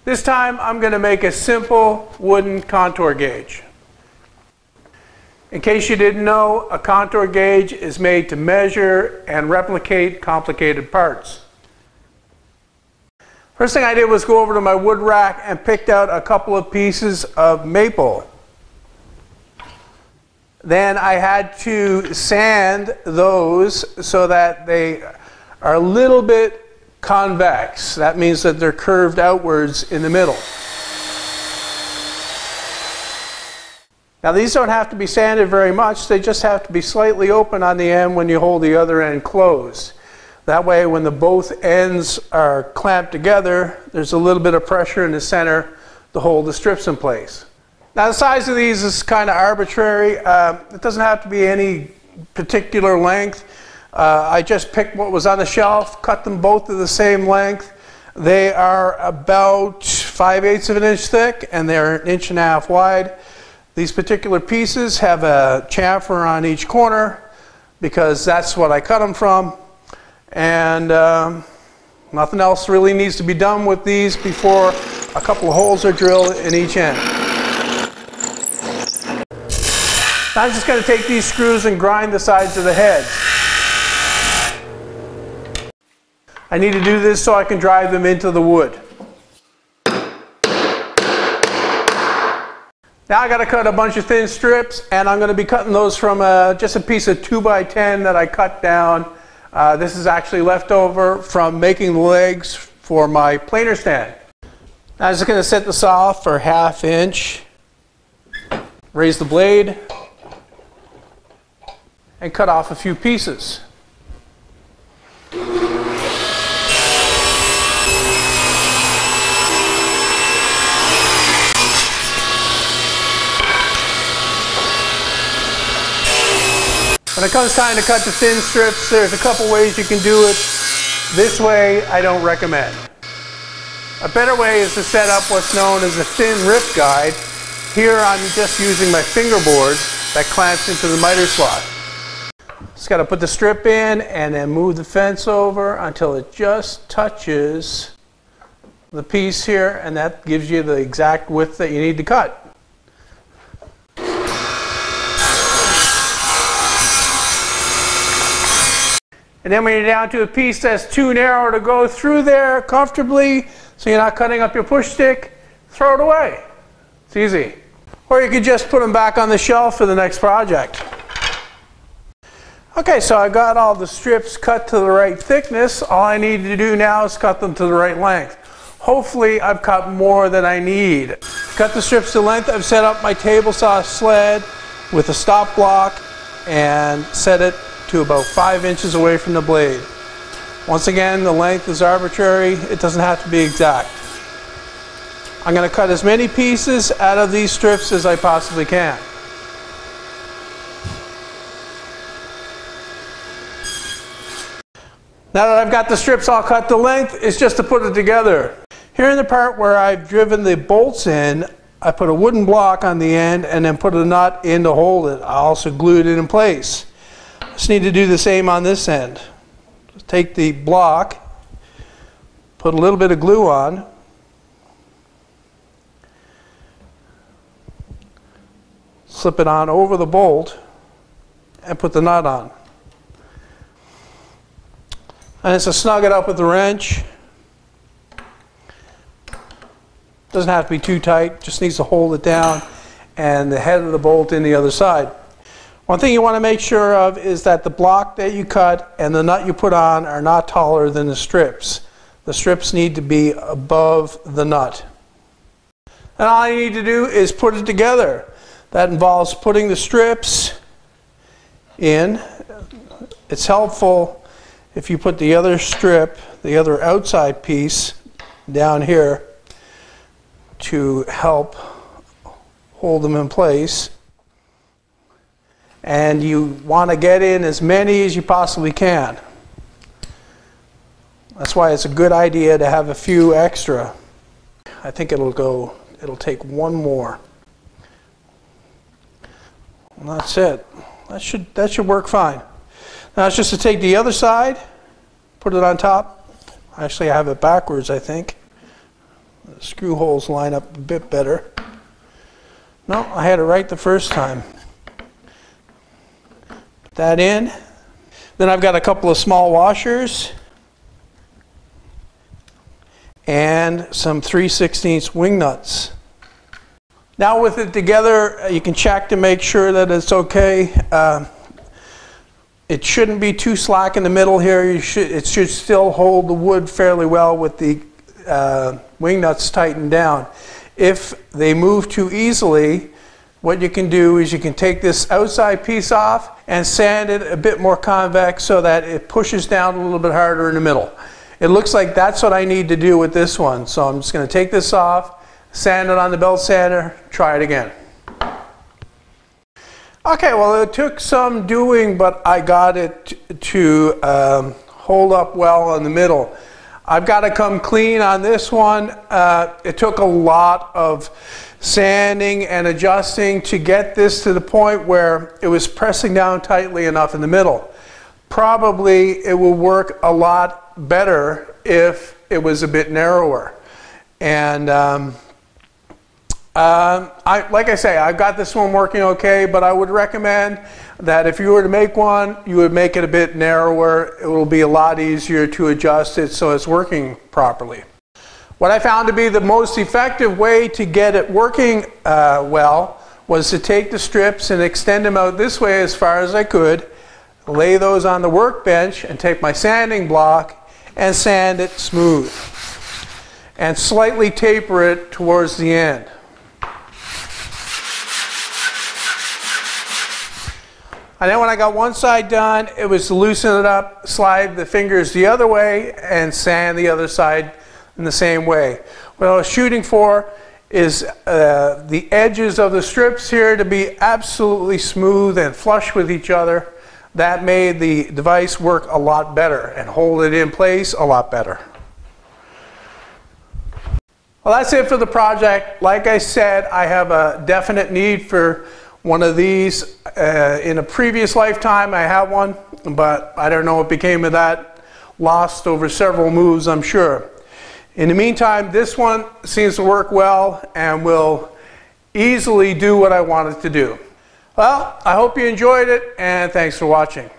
This time I'm going to make a simple wooden contour gauge. In case you didn't know, a contour gauge is made to measure and replicate complicated parts. First thing I did was go over to my wood rack and picked out a couple of pieces of maple. Then I had to sand those so that they are a little bit convex. That means that they're curved outwards in the middle. Now these don't have to be sanded very much, they just have to be slightly open on the end when you hold the other end closed. That way when the both ends are clamped together, there's a little bit of pressure in the center to hold the strips in place. Now the size of these is kind of arbitrary. It doesn't have to be any particular length. I just picked what was on the shelf, cut them both to the same length. They are about 5/8 of an inch thick and they're 1.5 inches wide. These particular pieces have a chamfer on each corner because that's what I cut them from. And nothing else really needs to be done with these before a couple of holes are drilled in each end. Now I'm just going to take these screws and grind the sides of the head. I need to do this so I can drive them into the wood. Now I got to cut a bunch of thin strips, and I'm going to be cutting those from just a piece of 2x10 that I cut down. This is actually left over from making the legs for my planer stand. Now I'm just going to set this off for 1/2 inch, raise the blade, and cut off a few pieces. When it comes time to cut the thin strips, there's a couple ways you can do it. This way, I don't recommend. A better way is to set up what's known as a thin rip guide. Here I'm just using my fingerboard that clamps into the miter slot. Just got to put the strip in and then move the fence over until it just touches the piece here, and that gives you the exact width that you need to cut. And then when you're down to a piece that's too narrow to go through there comfortably, so you're not cutting up your push stick, throw it away. It's easy. Or you could just put them back on the shelf for the next project. Okay, so I got all the strips cut to the right thickness. All I need to do now is cut them to the right length. Hopefully I've cut more than I need. Cut the strips to length. I've set up my table saw sled with a stop block and set it to about 5 inches away from the blade. Once again, the length is arbitrary. It doesn't have to be exact. I'm going to cut as many pieces out of these strips as I possibly can. Now that I've got the strips all cut to length, it's just to put it together. Here in the part where I've driven the bolts in, I put a wooden block on the end and then put a nut in to hold it. I also glued it in place. Just need to do the same on this end. Just take the block, put a little bit of glue on, slip it on over the bolt, and put the nut on. And it's to snug it up with the wrench. Doesn't have to be too tight, just needs to hold it down and the head of the bolt in the other side. One thing you want to make sure of is that the block that you cut and the nut you put on are not taller than the strips. The strips need to be above the nut. And all you need to do is put it together. That involves putting the strips in. It's helpful if you put the other strip, the other outside piece, down here to help hold them in place. And you want to get in as many as you possibly can. That's why it's a good idea to have a few extra. I think it'll take one more. And that's it. That should work fine. Now it's just to take the other side, put it on top. Actually I have it backwards, I think. The screw holes line up a bit better. No, I had it right the first time. Put that in. Then I've got a couple of small washers and some 3/16 wing nuts. Now with it together, you can check to make sure that it's okay. It shouldn't be too slack in the middle here. It should still hold the wood fairly well with the wing nuts tightened down. If they move too easily, what you can do is you can take this outside piece off and sand it a bit more convex so that it pushes down a little bit harder in the middle. It looks like that's what I need to do with this one. So I'm just going to take this off, sand it on the belt sander, try it again. Okay, well it took some doing, but I got it to hold up well in the middle. I've got to come clean on this one. It took a lot of sanding and adjusting to get this to the point where it was pressing down tightly enough in the middle. Probably it will work a lot better if it was a bit narrower. And like I say, I've got this one working okay, but I would recommend that if you were to make one, you would make it a bit narrower. It will be a lot easier to adjust it so it's working properly. What I found to be the most effective way to get it working well was to take the strips and extend them out this way as far as I could, lay those on the workbench and take my sanding block and sand it smooth and slightly taper it towards the end. And then when I got one side done, it was to loosen it up, slide the fingers the other way, and sand the other side in the same way. What I was shooting for is the edges of the strips here to be absolutely smooth and flush with each other. That made the device work a lot better and hold it in place a lot better. Well, that's it for the project. Like I said, I have a definite need for one of these. In a previous lifetime I had one, but I don't know what became of that. Lost over several moves, I'm sure. In the meantime, this one seems to work well and will easily do what I want it to do. Well, I hope you enjoyed it, and thanks for watching.